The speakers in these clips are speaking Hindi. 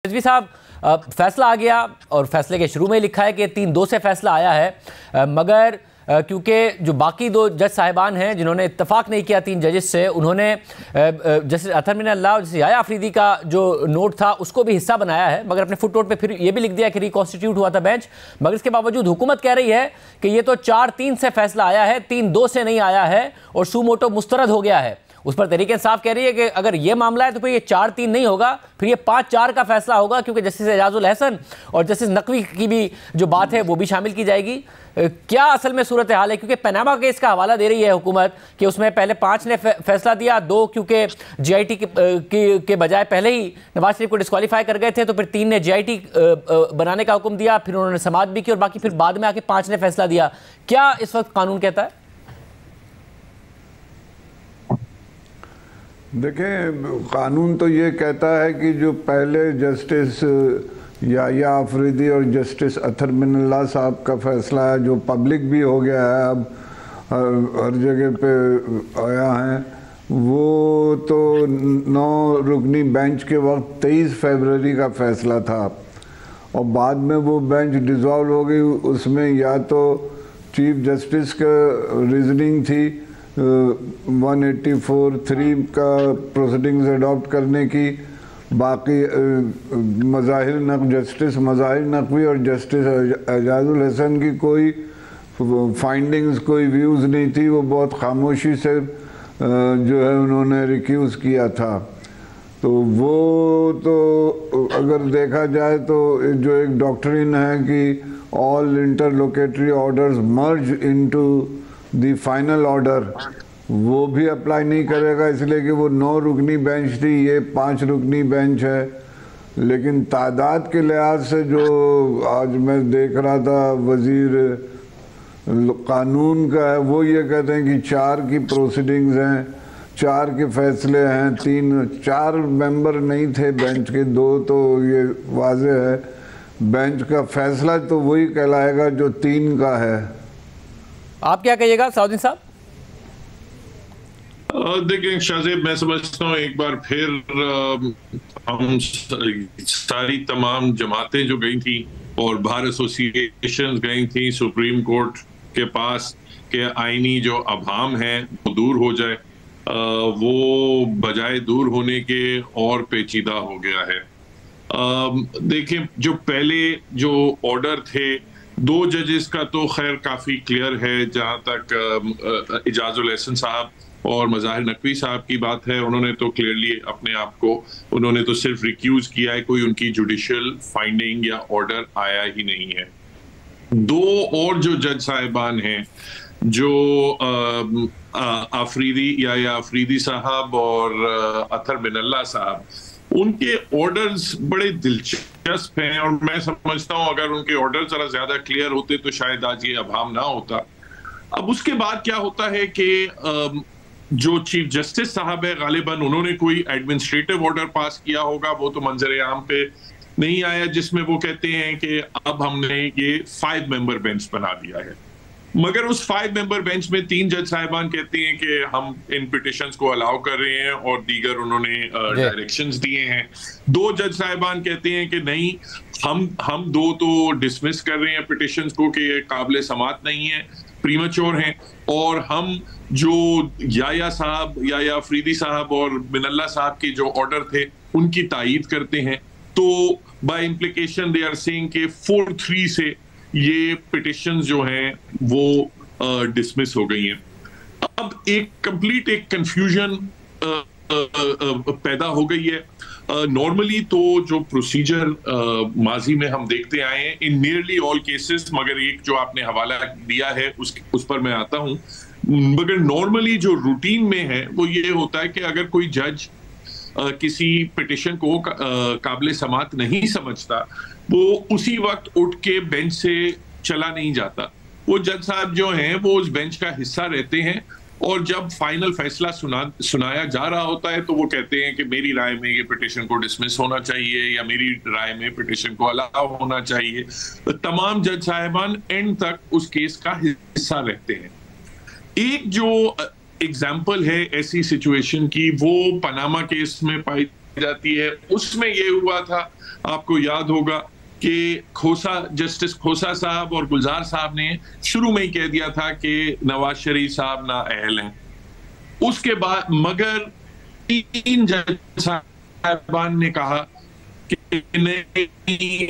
रिजवी साहब, फैसला आ गया और फैसले के शुरू में लिखा है कि 3-2 से फैसला आया है, मगर क्योंकि जो बाकी 2 जज साहिबान हैं जिन्होंने इत्तफाक नहीं किया 3 जजेस से, उन्होंने जस्टिस अतहर मिनल्लाह और जस्टिस याया अफरीदी का जो नोट था उसको भी हिस्सा बनाया है, मगर अपने फुट नोट पे फिर ये भी लिख दिया कि रिकॉन्स्टिट्यूट हुआ था बेंच। मगर इसके बावजूद हुकूमत कह रही है कि ये तो 4-3 से फैसला आया है, 3-2 से नहीं आया है और सू मोटो मुस्तरद हो गया है। उस पर तहरीक इंसाफ कह रही है कि अगर ये मामला है तो फिर ये 4-3 नहीं होगा, फिर ये 5-4 का फैसला होगा, क्योंकि जस्टिस एजाजुल हसन और जस्टिस नकवी की भी जो बात है वो भी शामिल की जाएगी। क्या असल में सूरत हाल है? क्योंकि पनामा केस का हवाला दे रही है हुकूमत कि उसमें पहले 5 ने फैसला दिया, 2 क्योंकि GIT के बजाय पहले ही नवाज शरीफ को डिस्क्वालीफाई कर गए थे, तो फिर 3 ने GIT बनाने का हुक्म दिया, फिर उन्होंने समाअत भी की और बाकी फिर बाद में आके 5 ने फैसला दिया। क्या इस वक्त कानून कहता है? देखें, कानून तो ये कहता है कि जो पहले जस्टिस याया अफरीदी और जस्टिस अतहर मिनल्लाह साहब का फैसला है, जो पब्लिक भी हो गया है, अब हर जगह पे आया है, वो तो 9 रुकनी बेंच के वक्त 23 फरवरी का फैसला था और बाद में वो बेंच डिज़ोल्व हो गई। उसमें या तो चीफ जस्टिस का रीजनिंग थी 184(3) का प्रोसीडिंग्स अडॉप्ट करने की, बाकी जस्टिस मज़ाहिर नकवी और जस्टिस एजाजुल हसन की कोई फाइंडिंग्स, कोई व्यूज़ नहीं थी। वो बहुत खामोशी से जो है उन्होंने रिक्यूज़ किया था। तो वो तो अगर देखा जाए तो जो एक डॉक्ट्रिन है कि all interlocutory orders merge into the final order, वो भी अप्लाई नहीं करेगा, इसलिए कि वो 9 रुकनी बेंच थी, ये 5 रुकनी बेंच है। लेकिन तादाद के लिहाज से जो आज मैं देख रहा था वजीर कानून का है, वो ये कहते हैं कि 4 की प्रोसीडिंग्स हैं, 4 के फैसले हैं, 4 मेंबर नहीं थे बेंच के, 2 तो ये वाजे है। बेंच का फैसला तो वही कहलाएगा जो 3 का है। आप क्या कहिएगा साउद्दीन साहब? देखिए शाहजेब, मैं समझता हूँ एक बार फिर हम सारी तमाम जमातें जो गई थी और बार एसोसिएशन गई थी सुप्रीम कोर्ट के पास के आईनी जो अभाम है वो दूर हो जाए, वो बजाय दूर होने के और पेचीदा हो गया है। देखिए, जो पहले जो ऑर्डर थे 2 जजेस का तो खैर काफी क्लियर है। जहां तक एजाजुल हसन साहब और मज़ाहिर नकवी साहब की बात है, उन्होंने तो क्लियरली अपने आप को उन्होंने तो सिर्फ रिक्यूज किया है, कोई उनकी जुडिशियल फाइंडिंग या ऑर्डर आया ही नहीं है। 2 और जो जज साहिबान हैं, जो याया अफरीदी साहब और अतहर मिनल्लाह साहब, उनके ऑर्डर्स बड़े दिलचस्प हैं और मैं समझता हूं अगर उनके ऑर्डर जरा ज्यादा क्लियर होते तो शायद आज ये अभाम ना होता। अब उसके बाद क्या होता है कि जो चीफ जस्टिस साहब है, गालिबन उन्होंने कोई एडमिनिस्ट्रेटिव ऑर्डर पास किया होगा, वो तो मंजर आम पे नहीं आया, जिसमें वो कहते हैं कि अब हमने ये 5 मेंबर बेंच बना दिया है। मगर उस 5 मेंबर बेंच में 3 जज साहिबान कहते हैं कि हम इन पिटिशंस को अलाउ कर रहे हैं और दीगर उन्होंने डायरेक्शंस दिए हैं। 2 जज साहिबान कहते हैं कि नहीं, हम 2 तो डिसमिस कर रहे हैं पिटिशंस को कि ये काबिल समात नहीं है, प्रीमेच्योर हैं, और हम जो याया अफरीदी साहब और मिनल्लाह साहब के जो ऑर्डर थे उनकी तायीद करते हैं। तो by implication they are saying कि 4-3 से ये पिटिशंस जो हैं वो डिसमिस हो गई हैं। अब एक कंफ्यूजन पैदा हो गई है। नॉर्मली तो जो प्रोसीजर माजी में हम देखते आए हैं इन नियरली ऑल केसेस, मगर एक जो आपने हवाला दिया है उस पर मैं आता हूं, मगर नॉर्मली जो रूटीन में है वो ये होता है कि अगर कोई जज किसी पिटिशन को काबिल समात नहीं समझता, वो उसी वक्त उठ के बेंच से चला नहीं जाता। वो जज साहब जो हैं वो उस बेंच का हिस्सा रहते हैं और जब फाइनल फैसला सुनाया जा रहा होता है तो वो कहते हैं कि मेरी राय में ये पिटिशन को डिसमिस होना चाहिए या मेरी राय में पिटिशन को अलाउ होना चाहिए। तो तमाम जज साहिबान एंड तक उस केस का हिस्सा रहते हैं। एक जो एग्जाम्पल है ऐसी सिचुएशन की, वो पनामा केस में पाई जाती है। उसमें ये हुआ था, आपको याद होगा कि जस्टिस खोसा साहब और गुलजार साहब ने शुरू में ही कह दिया था कि नवाज शरीफ साहब नाअहल हैं। उसके बाद मगर 3 जज साहबान ने कहा कि नहीं,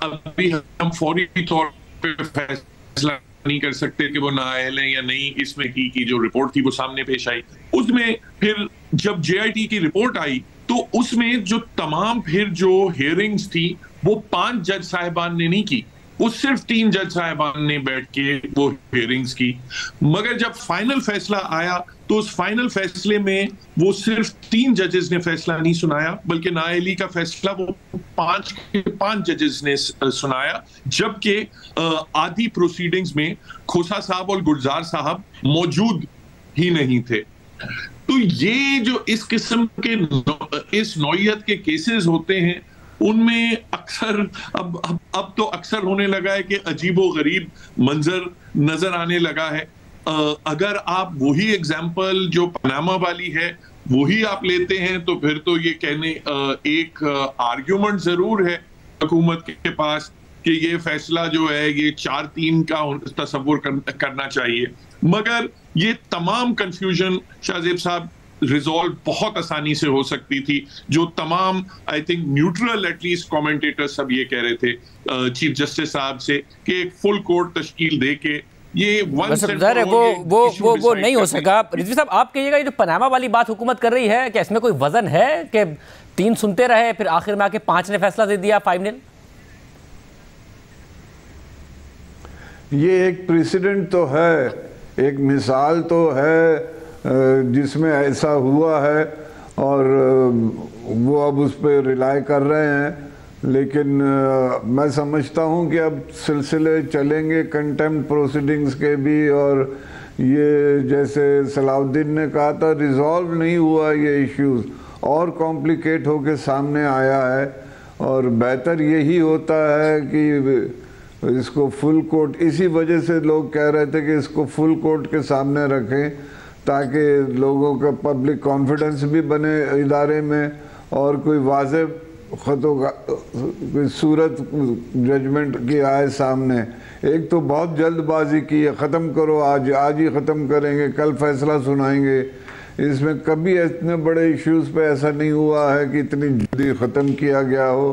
अभी हम फौरी तौर पे फैसला नहीं कर सकते कि वो नाअहल हैं या नहीं। इसमें की जो रिपोर्ट थी वो सामने पेश आई। उसमें फिर जब JIT की रिपोर्ट आई तो उसमें जो तमाम फिर जो हियरिंग्स थी वो 5 जज साहिबान ने नहीं की, वो सिर्फ 3 जज साहिबान ने बैठ के वो हियरिंग्स की। मगर जब फाइनल फैसला आया तो उस फाइनल फैसले में वो सिर्फ 3 जजेस ने फैसला नहीं सुनाया, बल्कि नाअहली का फैसला वो 5 जजेस ने सुनाया। जबकि आधी प्रोसीडिंग्स में खोसा साहब और गुलजार साहब मौजूद ही नहीं थे। तो ये जो इस किस्म के इस नौइयत के केसेस होते हैं उनमें अक्सर अब तो अक्सर होने लगा है कि अजीबो गरीब मंजर नजर आने लगा है। अगर आप वही एग्जाम्पल जो पनामा वाली है वही आप लेते हैं तो फिर तो ये कहने एक आर्ग्यूमेंट जरूर है हुकूमत के पास कि ये फैसला जो है ये 4-3 का तसव्वुर करना चाहिए। मगर ये तमाम कंफ्यूजन शाहजेब साहब रिजॉल्व बहुत आसानी से हो सकती थी। जो तमाम I think neutral at least commentators सब ये कह रहे थे चीफ जस्टिस साहब से कि एक फुल कोर्ट तश्कील दे के ये वो नहीं हो सका। रिजवी साहब आप कहिएगा ये जो पनामा वाली बात हुकूमत कर रही है क्या इसमें कोई वजन है कि 3 सुनते रहे फिर आखिर में आके 5 ने फैसला दे दिया 5-0? ये एक प्रेसिडेंट तो है, एक मिसाल तो है जिसमें ऐसा हुआ है और वो अब उस पर रिलाई कर रहे हैं। लेकिन मैं समझता हूँ कि अब सिलसिले चलेंगे कंटेम्प्ट प्रोसीडिंग्स के भी, और ये जैसे सलाउद्दीन ने कहा था रिजॉल्व नहीं हुआ, ये इश्यूज और कॉम्प्लिकेट होके सामने आया है। और बेहतर यही होता है कि इसको फुल कोर्ट, इसी वजह से लोग कह रहे थे कि इसको फुल कोर्ट के सामने रखें ताकि लोगों का पब्लिक कॉन्फिडेंस भी बने इदारे में और कोई वाज़ेह ख़तों का कोई सूरत जजमेंट की आए सामने। एक तो बहुत जल्दबाजी की है, ख़त्म करो आज ही ख़त्म करेंगे, कल फैसला सुनाएंगे। इसमें कभी इतने बड़े इश्यूज़ पे ऐसा नहीं हुआ है कि इतनी जल्दी ख़त्म किया गया हो।